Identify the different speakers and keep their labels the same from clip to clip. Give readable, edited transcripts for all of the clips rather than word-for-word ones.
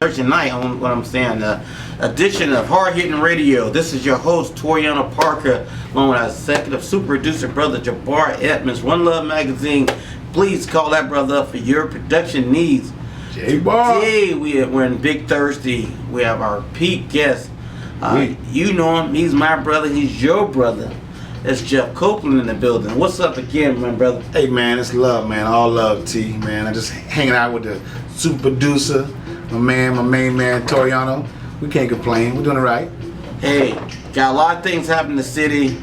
Speaker 1: Thursday night on what I'm saying, edition of Hard Hitting Radio. This is your host, Toriana Parker, along with our executive super producer, brother Jabbar Edmonds, One Love Magazine. Please call that brother up for your production needs.
Speaker 2: J-Bar.
Speaker 1: Today we're in Big Thursday. We have our peak guest. You know him. He's my brother. He's your brother. It's Jeff Copeland in the building. What's up again, my brother?
Speaker 2: Hey, man, it's love, man. All love, T, man. I'm just hanging out with the super producer, my main man, Toriano. We can't complain. We're doing it right.
Speaker 1: Hey, got a lot of things happening in the city.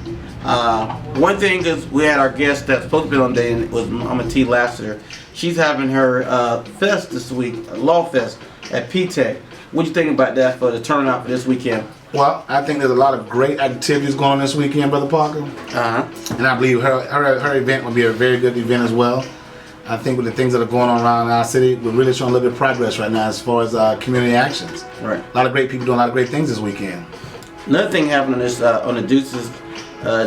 Speaker 1: One thing is we had our guest that's supposed to be on today, and it was Mama T. Lassiter. She's having her fest this week, Law Fest at P-Tech. What you think about that for the turnout for this weekend?
Speaker 2: Well, I think there's a lot of great activities going on this weekend, Brother Parker. And I believe her event will be a very good event as well. I think with the things that are going on around our city, we're really showing a little bit of progress right now as far as community actions.
Speaker 1: Right.
Speaker 2: A lot of great people doing a lot of great things this weekend.
Speaker 1: Another thing happening this on the Deuces,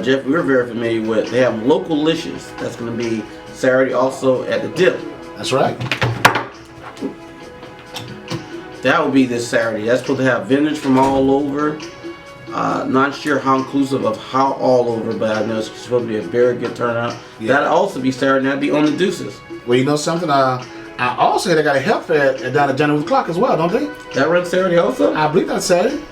Speaker 1: Jeff, we're very familiar with. They have Local-licious. That's going to be Saturday also at the Dip.
Speaker 2: That's right.
Speaker 1: That will be this Saturday. That's supposed to have vendors from all over. Not sure how inclusive of how all over, but I know it's supposed to be a very good turnout. Yeah. That'll also be Saturday. That'll be on the Deuces.
Speaker 2: Well, you know something? I also hear they got a health fair down at Johnny Clock as well, don't they?
Speaker 1: That runs Saturday also?
Speaker 2: I believe that's Saturday.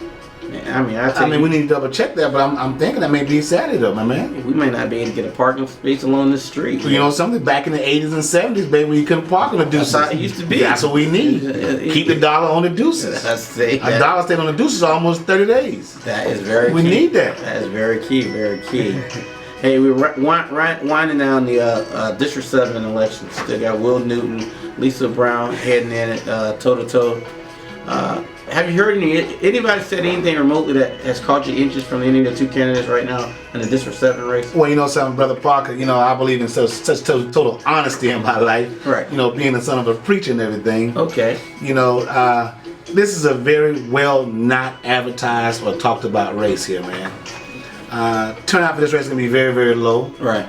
Speaker 1: Man,
Speaker 2: we need to double check that, but I'm thinking that may be Saturday though, my man.
Speaker 1: We may not be able to get a parking space along the street.
Speaker 2: You know something? Back in the 80s and 70s, baby, you couldn't park on the Deuces.
Speaker 1: That's how it used to be.
Speaker 2: That's what we need. Keep the dollar on the Deuces.
Speaker 1: A
Speaker 2: dollar stayed on the Deuces almost 30 days.
Speaker 1: That is very key.
Speaker 2: We need that.
Speaker 1: That is very key, very key. Hey, we're winding down the District 7 election. Still got Will Newton, Lisa Brown heading in it toe-to-toe. Have you heard anybody said anything remotely that has caught your interest from any of the two candidates right now in the District 7 race?
Speaker 2: Well, you know something, Brother Parker, you know, I believe in such total honesty in my life.
Speaker 1: Right.
Speaker 2: You know, being the son of a preacher and everything.
Speaker 1: Okay.
Speaker 2: You know, this is a very well not advertised or talked about race here, man. Turnout for this race is going to be very, very low.
Speaker 1: Right.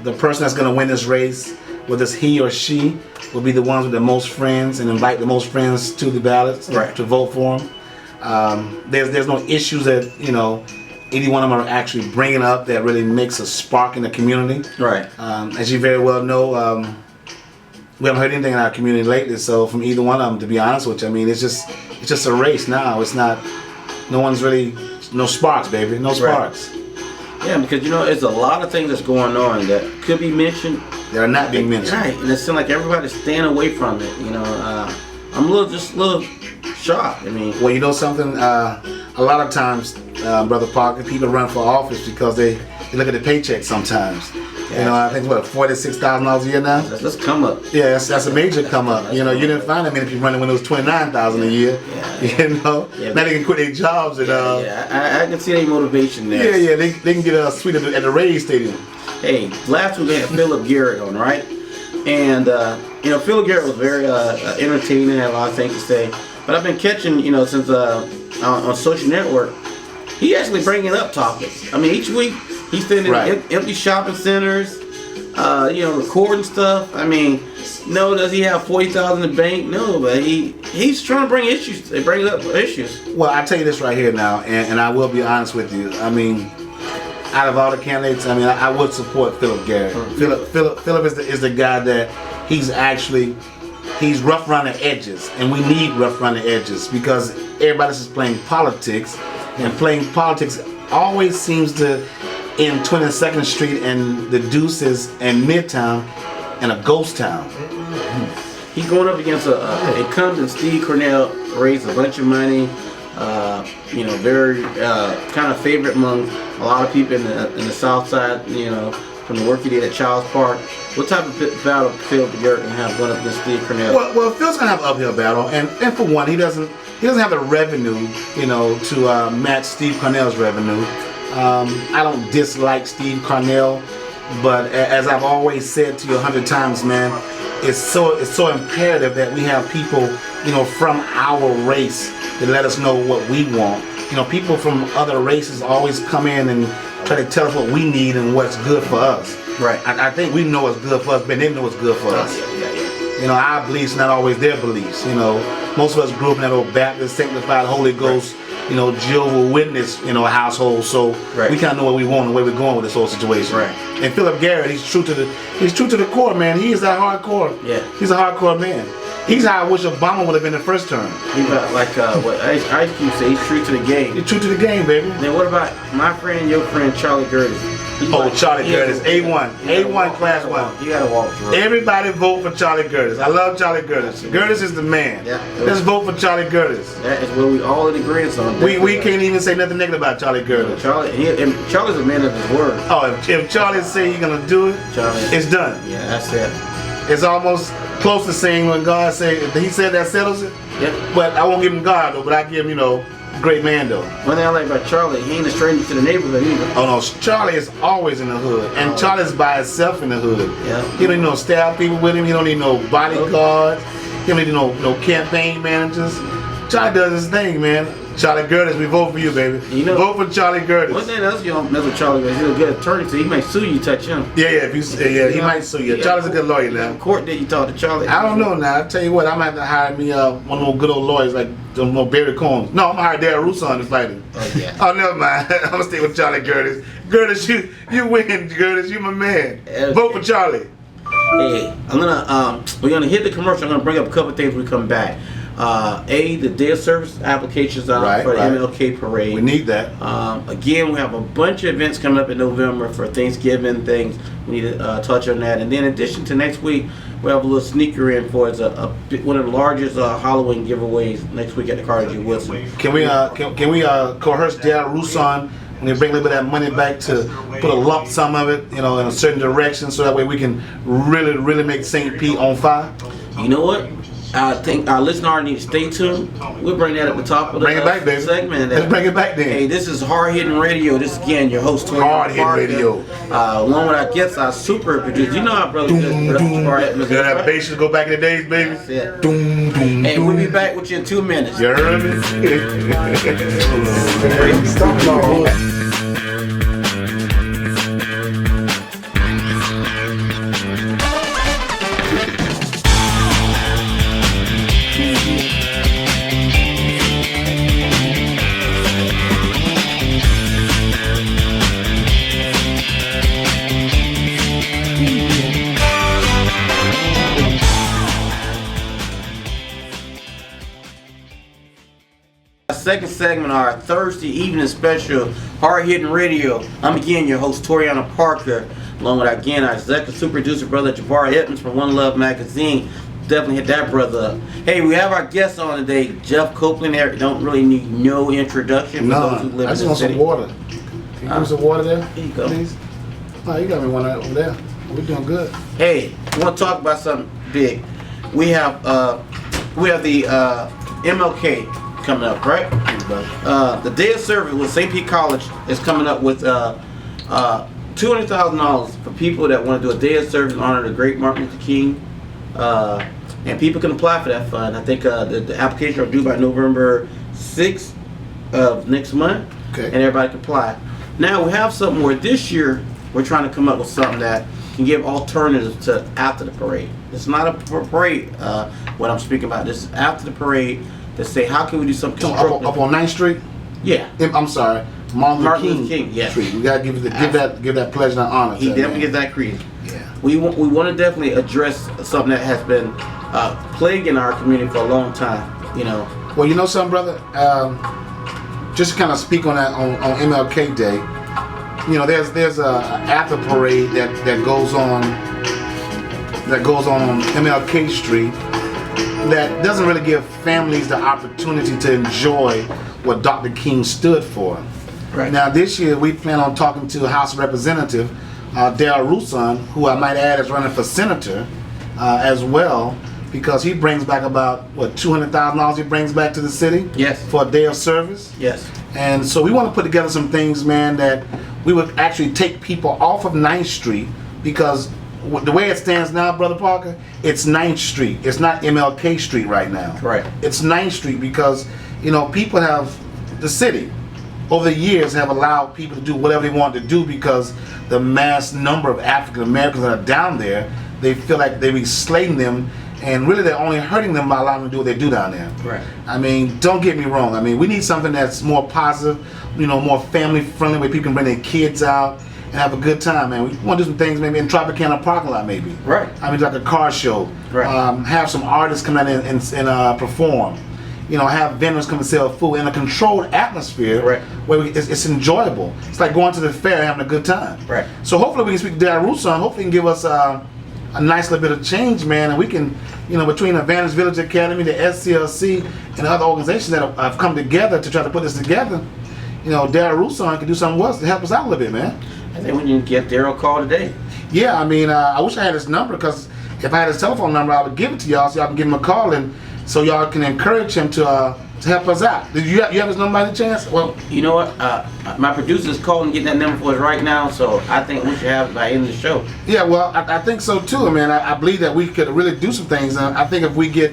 Speaker 2: The person that's going to win this race, whether it's he or she, will be the ones with the most friends and invite the most friends to the ballots to vote for them. There's no issues that, you know, any one of them are actually bringing up that really makes a spark in the community.
Speaker 1: Right.
Speaker 2: As you very well know, we haven't heard anything in our community lately, so from either one of them, to be honest with you, I mean, it's just a race now. It's not, no one's really, no sparks, baby, no sparks.
Speaker 1: Right. Yeah, because, you know, it's a lot of things that's going on that could be mentioned.
Speaker 2: They're not being mentioned.
Speaker 1: Right, and it seems like everybody's staying away from it. You know, I'm a little shocked. I mean,
Speaker 2: well, you know something? A lot of times, Brother Parker, people run for office because they look at the paycheck sometimes. Yeah. You know, I think it's what, $46,000 a year now.
Speaker 1: That's come up.
Speaker 2: Yeah, that's a major come up. You know, you didn't find that many people running when it was $29,000 a year.
Speaker 1: Yeah.
Speaker 2: You know, now they can quit their jobs and.
Speaker 1: I can see any motivation there.
Speaker 2: Yeah, they can get a suite at the Rays Stadium.
Speaker 1: Hey, last week we had Philip Garrett on, right? And you know, Philip Garrett was very entertaining, had a lot of things to say. But I've been catching, you know, since on social network, he actually bringing up topics. I mean, each week he's standing in empty shopping centers, you know, recording stuff. I mean, no, does he have $40,000 in the bank? No, but he's trying to bring issues. They bring up issues.
Speaker 2: Well, I tell you this right here now, and I will be honest with you. I mean, out of all the candidates, I mean, I would support Philip Garrett. Philip is the guy that he's rough around the edges, and we need rough around the edges because everybody else is playing politics, and playing politics always seems to end 22nd Street and the Deuces and Midtown in a ghost town.
Speaker 1: He's going up against a incumbent, Steve Cornell, raised a bunch of money. You know, very kind of favorite among a lot of people in the South Side. You know, from the work he did at Childs Park. What type of battle Phil Garrett can have going up against Steve Cornell?
Speaker 2: Well, Phil's gonna have an uphill battle, and for one, he doesn't have the revenue, you know, to match Steve Cornell's revenue. I don't dislike Steve Cornell, but as I've always said to you 100 times, man, it's so imperative that we have people, you know, from our race to let us know what we want. You know, people from other races always come in and try to tell us what we need and what's good for us.
Speaker 1: Right.
Speaker 2: I think we know what's good for us, but they know what's good for us.
Speaker 1: Yeah.
Speaker 2: You know, our beliefs not always their beliefs. You know, most of us grew up in that old Baptist, sanctified, Holy Ghost, you know, Jehovah Witness, you know, household. So we kind of know what we want and where we're going with this whole situation.
Speaker 1: Right.
Speaker 2: And Philip Garrett, he's true to the core, man. He is that hardcore.
Speaker 1: Yeah.
Speaker 2: He's a hardcore man. He's how I wish Obama would have been the first term.
Speaker 1: He got like what Ice Cube say. He's true to the game.
Speaker 2: He's true to the game, baby.
Speaker 1: Then what about my friend, your friend Charlie Gertis?
Speaker 2: Charlie Gertis, A1 class 1.
Speaker 1: You gotta walk through.
Speaker 2: Everybody vote for Charlie Gertis. I love Charlie Gertis. Gertis is the man.
Speaker 1: Yeah.
Speaker 2: Let's vote for Charlie Gertis.
Speaker 1: That is what we all in agreement on.
Speaker 2: We can't even say nothing negative about Charlie Gertis.
Speaker 1: Charlie's a man of his word.
Speaker 2: Oh, if Charlie say he's gonna do it,
Speaker 1: Charlie,
Speaker 2: it's done.
Speaker 1: Yeah, that's it.
Speaker 2: It's almost close to saying when God said, he said that settles it.
Speaker 1: Yeah.
Speaker 2: But I won't give him God though, but I give him, you know, great man though.
Speaker 1: One thing I like about Charlie, he ain't a stranger to the neighborhood either.
Speaker 2: Oh no, Charlie is always in the hood, and Charlie's by himself in the hood.
Speaker 1: Yeah.
Speaker 2: He don't need no staff people with him. He don't need no bodyguards. He don't need no campaign managers. Charlie does his thing, man. Charlie Gertis, we vote for you, baby.
Speaker 1: You know,
Speaker 2: vote for Charlie Gertis.
Speaker 1: One thing else you don't mess with Charlie, because he's a good attorney, so he may sue you, touch him.
Speaker 2: Yeah, if you, he might sue you. Charlie's a good lawyer now.
Speaker 1: Court did you talk to Charlie?
Speaker 2: I don't know now. I tell you what, I'm gonna have to hire me one of those good old lawyers like Barry Combs. No, I'm gonna hire Darryl Rousseau to fight him.
Speaker 1: Oh yeah.
Speaker 2: Oh never mind. I'm gonna stay with Charlie Gertis. Gertis, you win, Gertis. You my man.
Speaker 1: Okay.
Speaker 2: Vote for Charlie.
Speaker 1: Hey, we're gonna hit the commercial. I'm gonna bring up a couple things when we come back. The day of service applications out for the MLK parade.
Speaker 2: We need that.
Speaker 1: Again, we have a bunch of events coming up in November for Thanksgiving things. We need to touch on that. And then in addition to next week, we have a little sneaker in for one of the largest Halloween giveaways next week at the Carter G. Woodson.
Speaker 2: Can we coerce Darryl Rousseau when they bring a little bit of that money back to put a lump sum of it, you know, in a certain direction, so that way we can really make St. Pete on fire?
Speaker 1: You know what? I think our listener need to stay tuned. We'll bring that at the top of the segment.
Speaker 2: Let's bring it back then.
Speaker 1: Hey, this is Hard Hitting Radio. This is again your host, Tori.
Speaker 2: Hard Hitting Radio.
Speaker 1: Along with our guests, our super producer. You know our brother.
Speaker 2: That bass should go back in the days, baby.
Speaker 1: That's it. Hey, we'll be back with you in 2 minutes.
Speaker 2: You heard me?
Speaker 1: Second segment, our Thursday evening special, Hard Hitting Radio. I'm again your host, Toriana Parker, along with our executive super producer, brother Jabari Edmonds from One Love Magazine. Definitely hit that brother up. Hey, we have our guests on today, Jeff Copeland. There don't really need no introduction for those who live
Speaker 2: I just
Speaker 1: in the
Speaker 2: want
Speaker 1: city.
Speaker 2: some water. Can you give me some water there?
Speaker 1: Here you go.
Speaker 2: Please. Oh, you got me one over there. We're doing good.
Speaker 1: Hey, we want to talk about something big. We have the MLK coming up, right? The day of service with St. Pete College is coming up with $200,000 for people that want to do a day of service in honor of the great Martin Luther King. And people can apply for that fund. I think the application are due by November 6th of next month.
Speaker 2: Okay.
Speaker 1: And everybody can apply. Now we have something where this year we're trying to come up with something that can give alternatives to after the parade. It's not a parade, what I'm speaking about. This is after the parade to say how can we do something constructive.
Speaker 2: Up on 9th Street?
Speaker 1: Yeah.
Speaker 2: I'm sorry. Martin Luther King
Speaker 1: yeah.
Speaker 2: Street. We gotta give that pledge and honor.
Speaker 1: He definitely gets that credit.
Speaker 2: Yeah.
Speaker 1: We want to definitely address something that has been plaguing our community for a long time. You know.
Speaker 2: Well, you know something, brother. Just to kind of speak on that on MLK Day. You know, there's a after parade that goes on MLK Street that doesn't really give families the opportunity to enjoy what Dr. King stood for.
Speaker 1: Right.
Speaker 2: Now this year we plan on talking to House Representative Darryl Rousseau, who I might add is running for senator as well, because he brings back about $200,000 he brings back to the city.
Speaker 1: Yes.
Speaker 2: For a day of service.
Speaker 1: Yes.
Speaker 2: And so we want to put together some things, man, that we would actually take people off of 9th Street, because the way it stands now, Brother Parker, it's 9th Street. It's not MLK Street right now.
Speaker 1: Right.
Speaker 2: It's 9th Street because, you know, people have, the city, over the years have allowed people to do whatever they want to do because the mass number of African Americans that are down there, they feel like they're enslaving them and really they're only hurting them by allowing them to do what they do down there.
Speaker 1: Right.
Speaker 2: I mean, don't get me wrong. I mean, we need something that's more positive, more family friendly, where people can bring their kids out and have a good time, man. We want to do some things maybe in Tropicana parking lot, maybe.
Speaker 1: Right.
Speaker 2: I mean, like a car show.
Speaker 1: Right.
Speaker 2: Have some artists come in and perform. Have vendors come and sell food in a controlled atmosphere,
Speaker 1: Right.
Speaker 2: where it's enjoyable. It's like going to the fair and having a good time.
Speaker 1: Right.
Speaker 2: So hopefully we can speak to Darren Rousson. Hopefully he can give us a nice little bit of change, man, and we can, between Advantage Village Academy, the SCLC, and other organizations that have come together to try to put this together, Darren Rousson can do something else to help us out a little bit, man.
Speaker 1: I think we need to get Daryl a call today.
Speaker 2: Yeah, I mean, I wish I had his number, because if I had his telephone number, I would give it to y'all so y'all can give him a call, and so y'all can encourage him to help us out. Do you have his number by any chance? Well,
Speaker 1: You know what? My producer's calling, getting that number for us right now, so I think we should have it by the end of the show.
Speaker 2: yeah, well, I think so too, man. I believe that we could really do some things. I think if we get,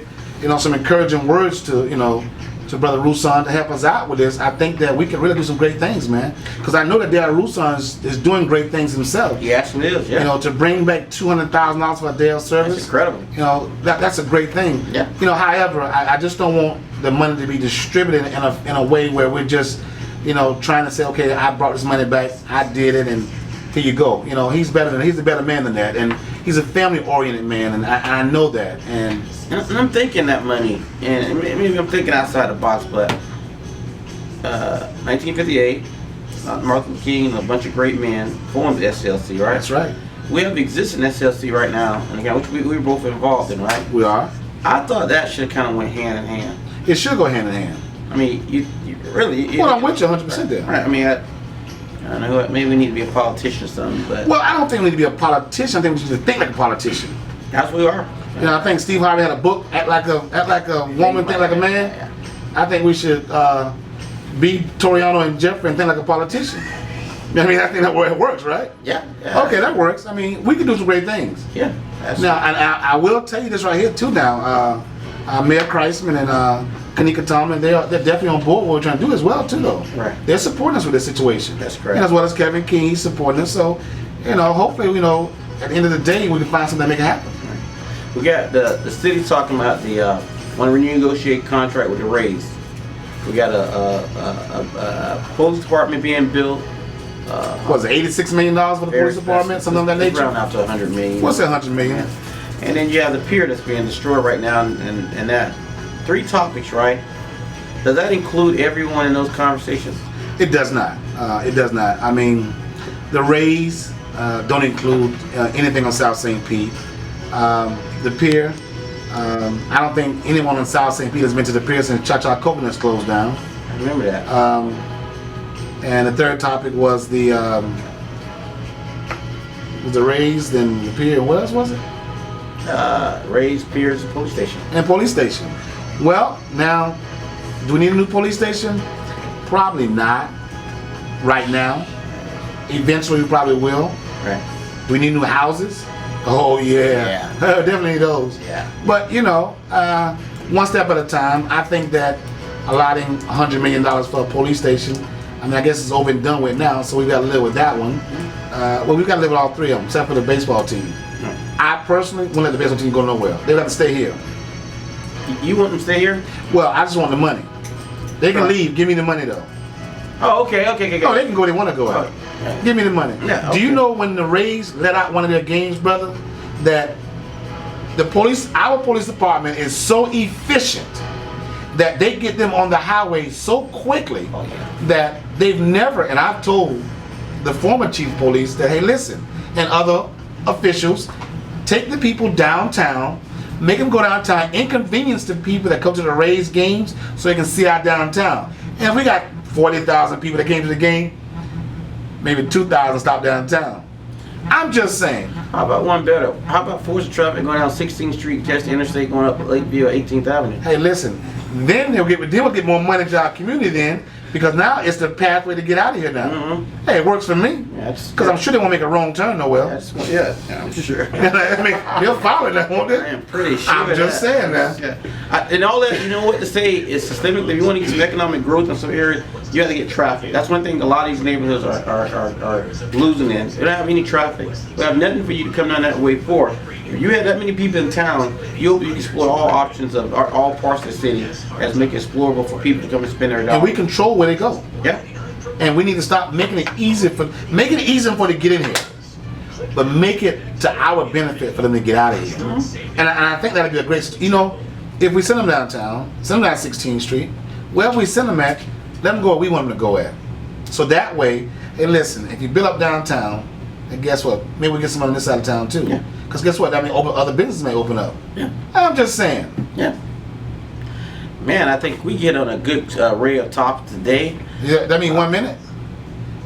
Speaker 2: some encouraging words to Brother Rousson to help us out with this, I think that we can really do some great things, man. Because I know that Darren Rousson is doing great things himself.
Speaker 1: He actually is, yeah.
Speaker 2: To bring back $200,000 for a day of service.
Speaker 1: That's incredible.
Speaker 2: That's a great thing.
Speaker 1: Yeah.
Speaker 2: However, I just don't want the money to be distributed in a way where we're just, trying to say, okay, I brought this money back, I did it, and here you go. He's a better man than that, and he's a family-oriented man, and I know that. And
Speaker 1: I'm thinking that money, and maybe I'm thinking outside the box, but 1958, Martin Luther King and a bunch of great men formed the SLC, right?
Speaker 2: that's right.
Speaker 1: We have the existing SLC right now, and again, which we were both involved in, right?
Speaker 2: We are.
Speaker 1: I thought that should kind of went hand in hand.
Speaker 2: It should go hand in hand.
Speaker 1: I mean, you really.
Speaker 2: Well, I'm with you 100% there.
Speaker 1: Right. I mean, I don't know. Maybe we need to be a politician or something, but
Speaker 2: Well, I don't think we need to be a politician. I think we should think like a politician.
Speaker 1: that's what we are.
Speaker 2: I think Steve Harvey had a book, Act Like a Woman, Think Like a Man.
Speaker 1: Yeah.
Speaker 2: I think we should be Toriano and Jeffrey and think like a politician. I mean, I think that it works, right?
Speaker 1: Yeah.
Speaker 2: Okay, that works. I mean, we can do some great things.
Speaker 1: Yeah. That's
Speaker 2: Now, and I will tell you this right here too. Now, Mayor Kreisman and Kanika Tallman, they're definitely on board with what we're trying to do as well too, though.
Speaker 1: Right.
Speaker 2: They're supporting us with this situation.
Speaker 1: That's correct.
Speaker 2: And as well as Kevin King, he's supporting us. So, hopefully, at the end of the day, we can find something that make it happen.
Speaker 1: We got the city talking about the want to renegotiate contract with the Rays. We got a police department being built.
Speaker 2: Was it $86 million for the police department, something of that
Speaker 1: It's
Speaker 2: nature?
Speaker 1: round out to 100 million.
Speaker 2: What's that, 100 million?
Speaker 1: And then you have the pier that's being destroyed right now, and that 3 topics, right? Does that include everyone in those conversations?
Speaker 2: It does not. It does not. I mean, the Rays don't include anything on South St. Pete. The pier, I don't think anyone on South St. Pete has been to the pier since Cha-Cha Coconuts closed down.
Speaker 1: I remember that.
Speaker 2: And the third topic was the Rays, then the pier. What else was it?
Speaker 1: Rays, piers, and police station.
Speaker 2: And police station. Well, now, do we need a new police station? Probably not. Right now. Eventually, we probably will.
Speaker 1: Right.
Speaker 2: Do we need new houses? Oh yeah, definitely need those.
Speaker 1: Yeah.
Speaker 2: But one step at a time. I think that allotting $100 million for a police station, I mean, I guess it's over and done with now, so we've got to live with that one. Well, we've got to live with all 3 of them, except for the baseball team. I personally wouldn't let the baseball team go nowhere. They'd have to stay here.
Speaker 1: You want them to stay here?
Speaker 2: Well, I just want the money. They can leave. Give me the money though.
Speaker 1: Oh, okay.
Speaker 2: No, they can go where they want to go out.
Speaker 1: Yeah.
Speaker 2: Give me the money.
Speaker 1: Yeah,
Speaker 2: Do you
Speaker 1: okay.
Speaker 2: know when the Rays let out one of their games, brother, that our police department is so efficient that they get them on the highway so quickly that they've never, and I've told the former chief of police that, hey, listen, and other officials, take the people downtown, make them go downtown, inconvenience the people that come to the Rays games so they can see our downtown. And if we got 40,000 people that came to the game, maybe 2,000 stopped downtown. I'm just saying.
Speaker 1: How about one better? How about forcing traffic going down 16th Street, catch the interstate going up Lakeview or 18th Avenue?
Speaker 2: Hey, listen. Then we'll get more money to our community then, because now it's the pathway to get out of here now.
Speaker 1: Mm-hmm.
Speaker 2: Hey, it works for me. Because I'm sure they won't make a wrong turn nowhere.
Speaker 1: Yeah, I'm sure.
Speaker 2: I mean, they'll follow that, won't they?
Speaker 1: I am pretty sure.
Speaker 2: I'm just saying that.
Speaker 1: Yeah. And all that, you know what to say is systemically, if you want to get some economic growth in some areas, you have to get traffic. That's one thing a lot of these neighborhoods are losing in. They don't have any traffic. We have nothing for you to come down that way for. If you have that many people in town, you can explore all options of all parts of the city as make it explorable for people to come and spend their dollars.
Speaker 2: And we control where they go.
Speaker 1: Yeah.
Speaker 2: And we need to stop making it easy for them to get in here, but make it to our benefit for them to get out of here. And I think that'd be a great. If we send them downtown, send them down 16th Street, wherever we send them at, let them go where we want them to go at. So that way, hey, listen, if you build up downtown, and guess what? Maybe we get some on this side of town too.
Speaker 1: Yeah.
Speaker 2: Because guess what? I mean, other businesses may open up.
Speaker 1: Yeah.
Speaker 2: I'm just saying.
Speaker 1: Yeah. Man, I think we get on a good array of topics today.
Speaker 2: Yeah, that mean 1 minute.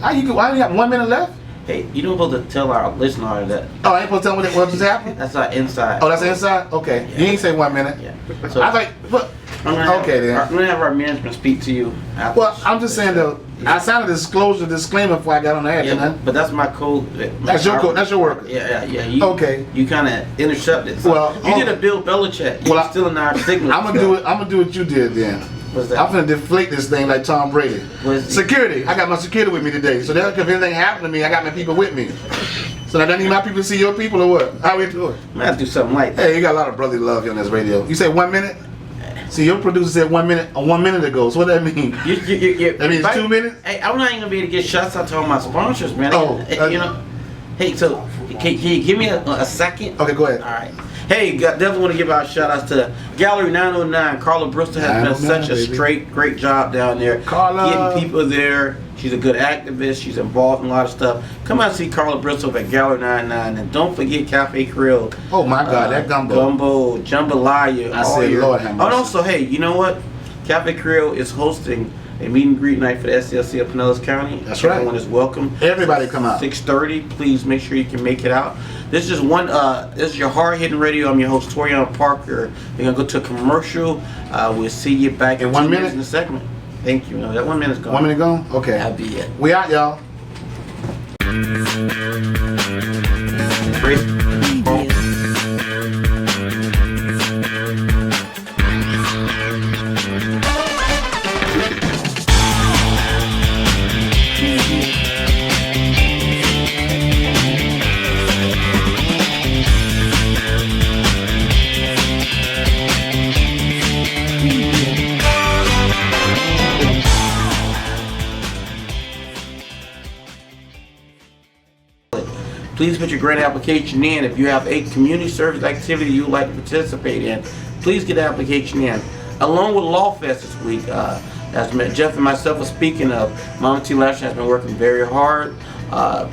Speaker 2: Why you got 1 minute left?
Speaker 1: Hey, you don't supposed to tell our listener that.
Speaker 2: Oh, I ain't supposed to tell them what just happened?
Speaker 1: That's our inside.
Speaker 2: Oh, that's inside? Okay.
Speaker 1: Yeah.
Speaker 2: You ain't say 1 minute.
Speaker 1: Yeah. So
Speaker 2: I like, but
Speaker 1: I'm gonna
Speaker 2: okay then.
Speaker 1: I'm gonna have our management speak to you. After
Speaker 2: Well, I'm just saying though, I signed a disclaimer before I got on the air,
Speaker 1: Yeah,
Speaker 2: didn't I?
Speaker 1: but that's my code.
Speaker 2: That's your code. That's your worker.
Speaker 1: Yeah. You,
Speaker 2: Okay.
Speaker 1: You kind of interrupted. So
Speaker 2: Well,
Speaker 1: you did a Bill Belichick. You're
Speaker 2: well,
Speaker 1: still in our signal.
Speaker 2: I'm gonna do what you did then.
Speaker 1: What's that?
Speaker 2: I'm finna deflate this thing like Tom Brady.
Speaker 1: What is it?
Speaker 2: Security. I got my security with me today, so that if anything happened to me, I got my people with me. So now, do I need my people to see your people or what? How we doing?
Speaker 1: I'm gonna have to do something like that.
Speaker 2: Hey, you got a lot of brotherly love here on this radio. You say 1 minute? See, your producer said 1 minute, 1 minute ago. So what that mean? That means 2 minutes?
Speaker 1: Hey, I'm not even gonna be able to get shots out to all my sponsors, man.
Speaker 2: Oh,
Speaker 1: You know. Hey, so can you give me a second?
Speaker 2: Okay, go ahead.
Speaker 1: All right. Hey, definitely want to give our shout outs to Gallery 909. Carla Bristol has done
Speaker 2: 909,
Speaker 1: such a
Speaker 2: baby.
Speaker 1: great job down there.
Speaker 2: Carla.
Speaker 1: Getting people there. She's a good activist. She's involved in a lot of stuff. Come out and see Carla Bristol at Gallery 99. And don't forget Cafe Creole.
Speaker 2: Oh my God, that gumbo.
Speaker 1: Gumbo, jambalaya.
Speaker 2: I
Speaker 1: all
Speaker 2: said,
Speaker 1: year.
Speaker 2: Lord have
Speaker 1: Oh, and
Speaker 2: mercy.
Speaker 1: also, hey, you know what? Cafe Creole is hosting a meet and greet night for the SCLC of Pinellas County.
Speaker 2: That's right.
Speaker 1: Everyone is welcome.
Speaker 2: Everybody come out.
Speaker 1: 6:30. Please make sure you can make it out. This is one. This is your hard hitting radio. I'm your host Toriana Parker. We're gonna go to a commercial. We'll see you back
Speaker 2: In 1
Speaker 1: 2 minutes
Speaker 2: minute?
Speaker 1: in the segment. Thank you. No, that 1 minute's gone.
Speaker 2: 1 minute gone? Okay.
Speaker 1: That'll be it.
Speaker 2: We out, y'all.
Speaker 1: Great. Please put your grant application in. If you have a community service activity you would like to participate in, please get the application in. Along with Law Fest this week, as Jeff and myself are speaking of, Mama T. Lashley has been working very hard,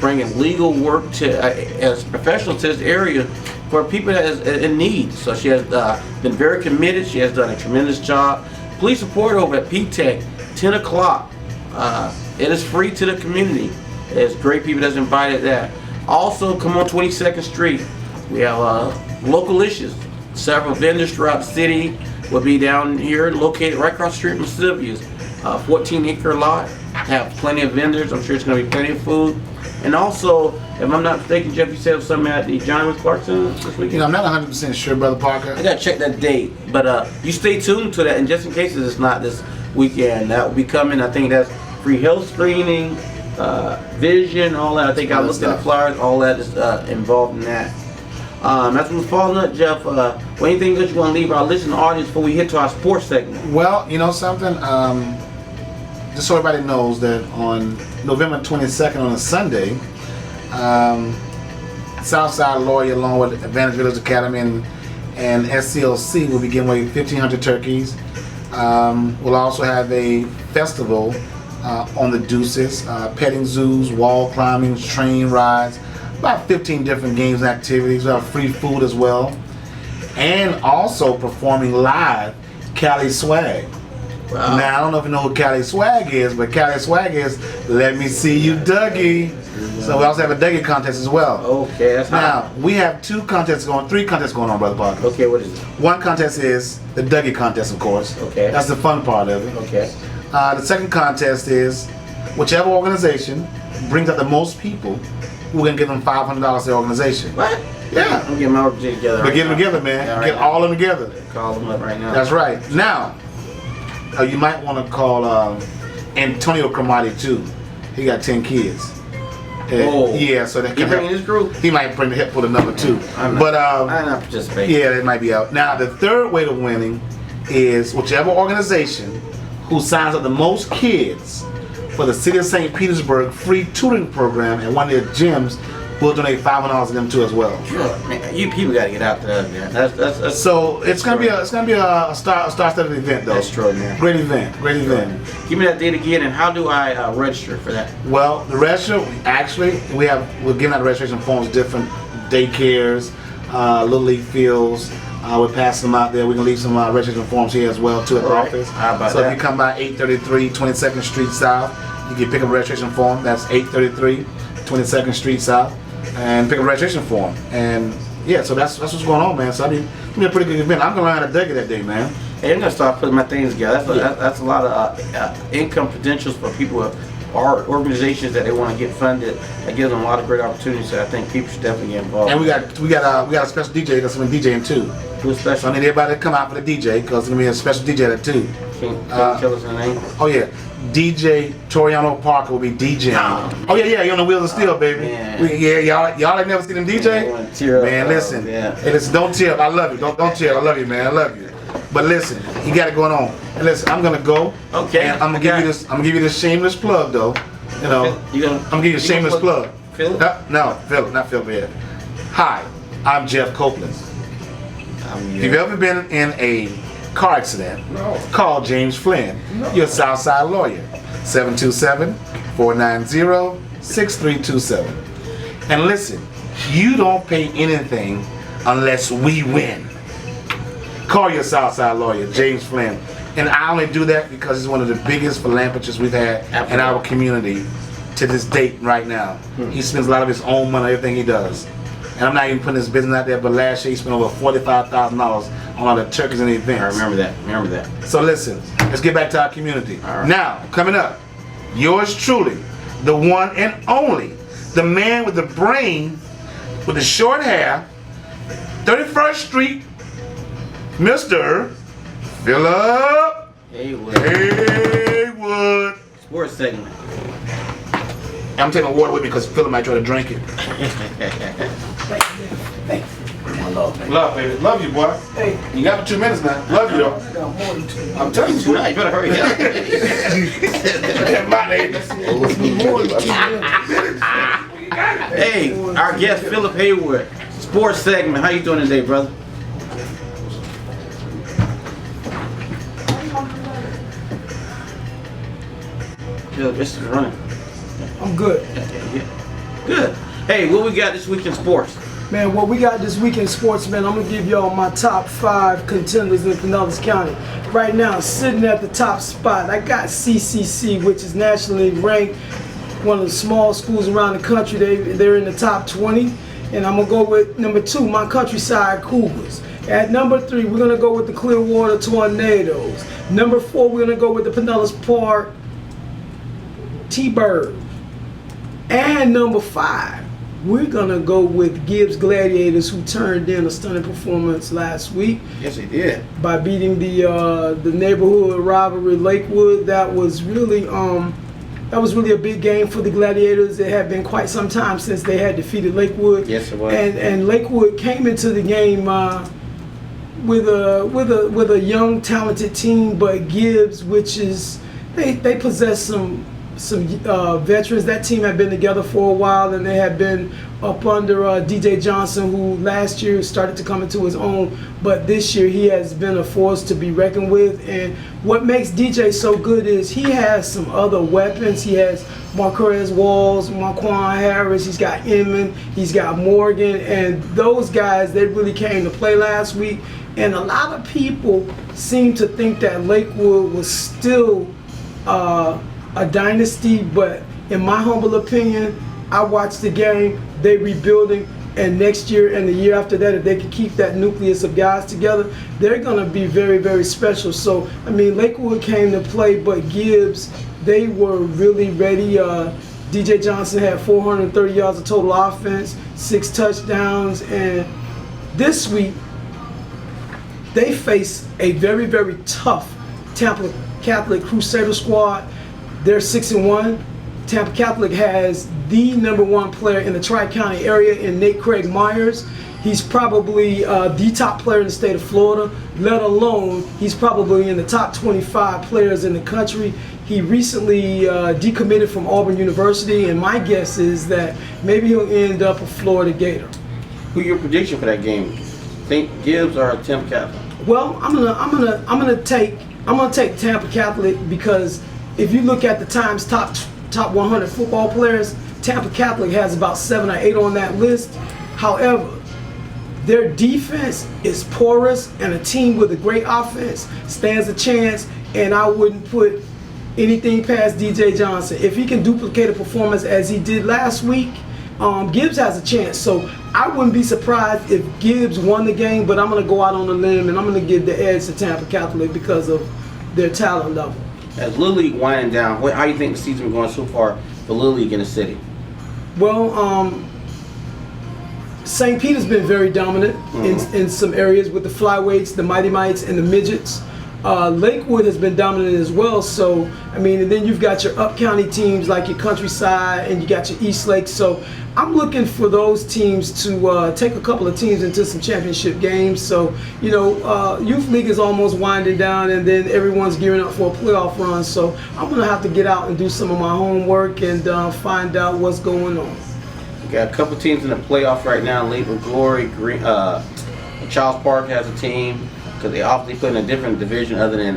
Speaker 1: bringing legal work to as professionals to this area for people that is in need. So she has been very committed. She has done a tremendous job. Please support her over at PTech, 10 o'clock. It is free to the community. There's great people that's invited there. Also, come on 22nd Street. We have local issues. Several vendors throughout the city will be down here, located right across the street from Sylvia's. 14-acre lot. Have plenty of vendors. I'm sure it's going to be plenty of food. And also, if I'm not mistaken, Jeff, you said something at the John Wayne Clarkson this weekend?
Speaker 2: You know, I'm not 100% sure, Brother Parker.
Speaker 1: I gotta check that date, but you stay tuned to that, and just in case it's not this weekend, that will be coming. I think that's free health screening, vision, all that. I think I looked at the flyers, all that is involved in that. That's what's following up, Jeff. Anything that you want to leave our listening audience before we hit to our sports segment?
Speaker 2: Well, you know something? Just so everybody knows that on November 22nd on a Sunday, Southside Lawyer along with Advantage Village Academy and SCLC will be giving away 1,500 turkeys. We'll also have a festival on the Deuces, petting zoos, wall climbing, train rides, about 15 different games and activities. We'll have free food as well. And also performing live Cali Swag.
Speaker 1: Wow.
Speaker 2: Now, I don't know if you know who Cali Swag is, but Cali Swag is Let Me See You Dougie. So we also have a Dougie contest as well.
Speaker 1: Okay, that's
Speaker 2: Now, we have three contests going on, Brother Parker.
Speaker 1: Okay, what is it?
Speaker 2: One contest is the Dougie contest, of course.
Speaker 1: Okay.
Speaker 2: That's the fun part of it.
Speaker 1: Okay.
Speaker 2: The second contest is whichever organization brings up the most people, we're going to give them $500 to the organization.
Speaker 1: What?
Speaker 2: Yeah.
Speaker 1: I'm getting my organization together.
Speaker 2: But get them together, man.
Speaker 1: Yeah, right
Speaker 2: Get
Speaker 1: now.
Speaker 2: all of them together.
Speaker 1: Call them up right now.
Speaker 2: That's right. Now, you might want to call Antonio Cromartie too. He got 10 kids. Yeah, so that
Speaker 1: He
Speaker 2: can
Speaker 1: bringing his group?
Speaker 2: He might bring the hip for the number 2.
Speaker 1: I'm
Speaker 2: But
Speaker 1: not participating.
Speaker 2: yeah, it might be out. Now the third way to winning is whichever organization who signs up the most kids for the City of St. Petersburg free tutoring program at one of their gyms will donate $500 to them too as well.
Speaker 1: Man, you people got to get out there, man. That's
Speaker 2: So it's gonna be a star-studded event though.
Speaker 1: extraordinary.
Speaker 2: Great event.
Speaker 1: Give me that date again, and how do I register for that?
Speaker 2: Well, the registration we're giving out the registration forms, different daycares, little league fields. We're passing them out there. We're gonna leave some registration forms here as well too at the
Speaker 1: All right.
Speaker 2: office.
Speaker 1: How about
Speaker 2: so
Speaker 1: that?
Speaker 2: if you come by 833 22nd Street South, you can pick up a registration form. That's 833 22nd Street South, and pick up a registration form. And yeah, so that's what's going on, man. So I mean, it's gonna be a pretty good event. I'm gonna learn how to dig it that day, man.
Speaker 1: Hey, I'm gonna start putting my things together. That's a lot of income credentials for people or organizations that they want to get funded. That gives them a lot of great opportunities. So I think people should definitely get involved.
Speaker 2: And we got a special DJ that's gonna be DJing too.
Speaker 1: Who's
Speaker 2: So
Speaker 1: special?
Speaker 2: I need everybody to come out for the DJ because it's gonna be a special DJ there too.
Speaker 1: Can you tell us the name?
Speaker 2: Oh yeah, DJ Toriano Parker will be DJing.
Speaker 1: Oh,
Speaker 2: Oh yeah, you on the Wheels of Steel, baby.
Speaker 1: man.
Speaker 2: Y'all ain't never seen him
Speaker 1: Yeah, I
Speaker 2: DJ.
Speaker 1: wanna tear up.
Speaker 2: Man, listen,
Speaker 1: Yeah.
Speaker 2: hey, listen, don't tear up. I love you. Don't tear up. I love you, man. I love you. But listen, you got it going on. And listen, I'm gonna go.
Speaker 1: Okay.
Speaker 2: And I'm gonna give you this. I'm gonna give you this shameless plug though. You know,
Speaker 1: You gonna?
Speaker 2: I'm gonna give you a shameless plug.
Speaker 1: Phil?
Speaker 2: No, Phil, not Phil yet. Hi, I'm Jeff Copeland. If you've ever been in a car accident, call James Flynn, your Southside lawyer, 727-490-6327. And listen, you don't pay anything unless we win. Call your Southside lawyer, James Flynn. And I only do that because he's one of the biggest philanthropists we've had in our community to this date right now. He spends a lot of his own money on everything he does. And I'm not even putting his business out there, but last year he spent over $45,000 on all the turkeys and events.
Speaker 1: I remember that.
Speaker 2: So listen, let's get back to our community.
Speaker 1: All right.
Speaker 2: Now, coming up, yours truly, the one and only, the man with the brain, with the short hair, 31st Street, Mr. Philip
Speaker 1: Haywood.
Speaker 2: Haywood.
Speaker 1: Sports segment.
Speaker 2: I'm taking water with me because Philip might try to drink it. Love, baby. Love you, boy.
Speaker 3: Hey,
Speaker 2: You got for 2 minutes now. Love you, though.
Speaker 3: I got more than 2 minutes.
Speaker 2: I'm telling you,
Speaker 1: Tonight, you better hurry up.
Speaker 2: my name.
Speaker 3: More than 2 minutes.
Speaker 1: Hey, our guest Philip Haywood, sports segment. How you doing today, brother? Philip, this is running.
Speaker 3: I'm good.
Speaker 1: Good. Hey, what we got this week in sports?
Speaker 3: Man, what we got this week in sports, man, I'm gonna give y'all my top 5 contenders in Pinellas County. Right now, sitting at the top spot, I got CCC, which is nationally ranked, one of the small schools around the country. They're in the top 20. And I'm gonna go with number 2, my Countryside Cougars. At number 3, we're gonna go with the Clearwater Tornadoes. Number 4, we're gonna go with the Pinellas Park T-Bird. And number 5, we're gonna go with Gibbs Gladiators, who turned in a stunning performance last week
Speaker 1: Yes, he did.
Speaker 3: by beating the neighborhood rivalry Lakewood. That was really a big game for the Gladiators. It had been quite some time since they had defeated Lakewood.
Speaker 1: Yes, it was.
Speaker 3: And Lakewood came into the game with a young, talented team, but Gibbs, which is they possess some veterans. That team had been together for a while, and they had been up under DJ Johnson, who last year started to come into his own, but this year he has been a force to be reckoned with. And what makes DJ so good is he has some other weapons. He has Marquez Walls, Marquand Harris, he's got Inman, he's got Morgan, and those guys, they really came to play last week. And a lot of people seem to think that Lakewood was still a dynasty, but in my humble opinion, I watched the game, they rebuilding, and next year and the year after that, if they can keep that nucleus of guys together, they're gonna be very, very special. So, I mean, Lakewood came to play, but Gibbs, they were really ready. DJ Johnson had 430 yards of total offense, 6 touchdowns, and this week, they face a very, very tough Tampa Catholic Crusader squad. They're 6-1. Tampa Catholic has the #1 player in the Tri-County area in Nate Craig Myers. He's probably the top player in the state of Florida, let alone he's probably in the top 25 players in the country. He recently decommitted from Auburn University, and my guess is that maybe he'll end up a Florida Gator.
Speaker 1: Who your prediction for that game? Think Gibbs or Tampa Catholic?
Speaker 3: Well, I'm gonna take Tampa Catholic because if you look at the Times top 100 football players, Tampa Catholic has about 7 or 8 on that list. However, their defense is porous, and a team with a great offense stands a chance, and I wouldn't put anything past DJ Johnson. If he can duplicate a performance as he did last week, Gibbs has a chance. So I wouldn't be surprised if Gibbs won the game, but I'm going to go out on a limb, and I'm going to give the edge to Tampa Catholic because of their talent level.
Speaker 1: As Little League winding down, how do you think the season going so far for Little League in the city?
Speaker 3: Well, St. Peter's been very dominant in some areas with the flyweights, the mighty mites, and the midgets. Lakewood has been dominant as well. So, I mean, and then you've got your up-county teams like your Countryside, and you got your East Lake. So I'm looking for those teams to take a couple of teams into some championship games. So, you know, Youth League is almost winding down, and then everyone's gearing up for a playoff run. So I'm going to have to get out and do some of my homework and find out what's going on.
Speaker 1: We got a couple teams in the playoff right now. Lakewood Glory, Charles Park has a team because they obviously play in a different division other than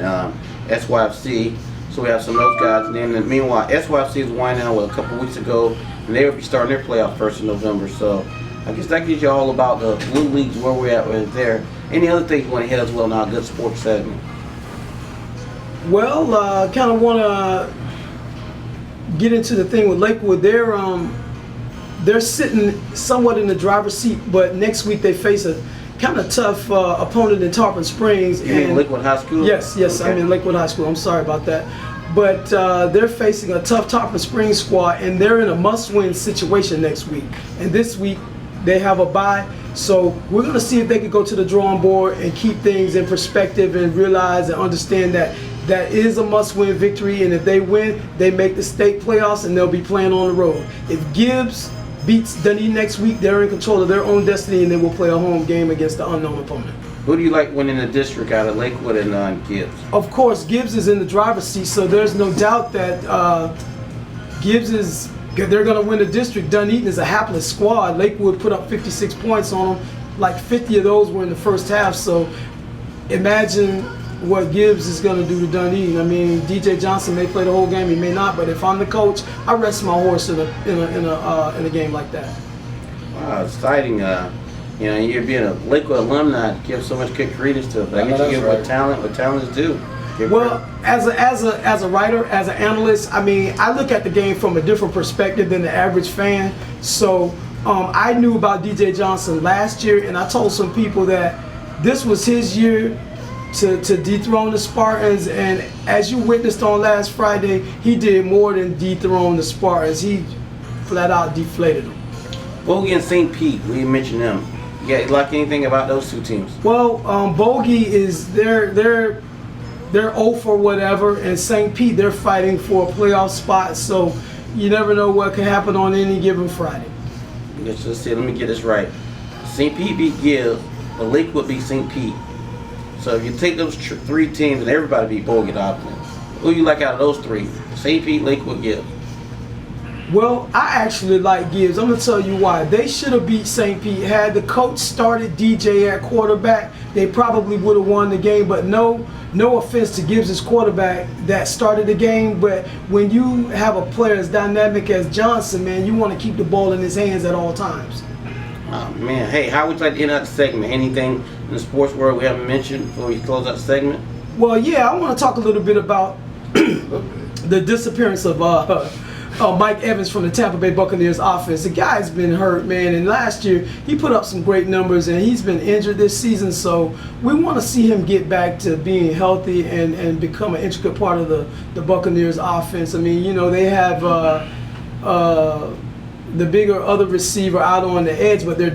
Speaker 1: SYFC. So we have some of those guys. And then meanwhile, SYFC is winding down a couple weeks ago, and they will be starting their playoff first in November. So I guess that gives you all about the Blue Leagues, where we're at right there. Any other things you want to hit as well now? Good sports segment.
Speaker 3: Well, kind of want to get into the thing with Lakewood. They're sitting somewhat in the driver's seat, but next week they face a kind of tough opponent in Tarpon Springs.
Speaker 1: You mean Lakewood High School?
Speaker 3: Yes, okay. I'm in Lakewood High School. I'm sorry about that. But they're facing a tough Tarpon Springs squad, and they're in a must-win situation next week. And this week they have a bye, so we're going to see if they can go to the drawing board and keep things in perspective and realize and understand that that is a must-win victory. And if they win, they make the state playoffs, and they'll be playing on the road. If Gibbs beats Dunedin next week, they're in control of their own destiny, and they will play a home game against the unknown opponent.
Speaker 1: Who do you like winning the district out of Lakewood and Gibbs?
Speaker 3: Of course, Gibbs is in the driver's seat, so there's no doubt that they're going to win the district. Dunedin is a hapless squad. Lakewood put up 56 points on them. Like 50 of those were in the first half, so imagine what Gibbs is going to do to Dunedin. I mean, DJ Johnson may play the whole game, he may not, but if I'm the coach, I rest my horse in a game like that.
Speaker 1: Wow, exciting. You know, you're being a Lakewood alumni, give so much good credence to it, but I guess you give what talent is due.
Speaker 3: Well, as a writer, as an analyst, I mean, I look at the game from a different perspective than the average fan. So I knew about DJ Johnson last year, and I told some people that this was his year to dethrone the Spartans, and as you witnessed on last Friday, he did more than dethrone the Spartans. He flat out deflated them.
Speaker 1: Bogey and St. Pete, we mentioned them. You like anything about those two teams?
Speaker 3: Well, Bogey is they're 0 for whatever, and St. Pete, they're fighting for a playoff spot, so you never know what can happen on any given Friday.
Speaker 1: Let's just see, let me get this right. St. Pete beat Gibbs, but Lakewood beat St. Pete. So if you take those three teams and everybody beat Bogey, obviously, who you like out of those three? St. Pete, Lakewood, Gibbs.
Speaker 3: Well, I actually like Gibbs. I'm going to tell you why. They should have beat St. Pete. Had the coach started DJ at quarterback, they probably would have won the game. But no offense to Gibbs' quarterback that started the game, but when you have a player as dynamic as Johnson, man, you want to keep the ball in his hands at all times.
Speaker 1: Oh, man. Hey, how would you like to end out the segment? Anything in the sports world we haven't mentioned before we close out the segment?
Speaker 3: Well, yeah, I want to talk a little bit about the disappearance of Mike Evans from the Tampa Bay Buccaneers offense. The guy's been hurt, man, and last year he put up some great numbers, and he's been injured this season, so we want to see him get back to being healthy and become an intricate part of the Buccaneers offense. I mean, you know, they have the bigger other receiver out on the edge, but they're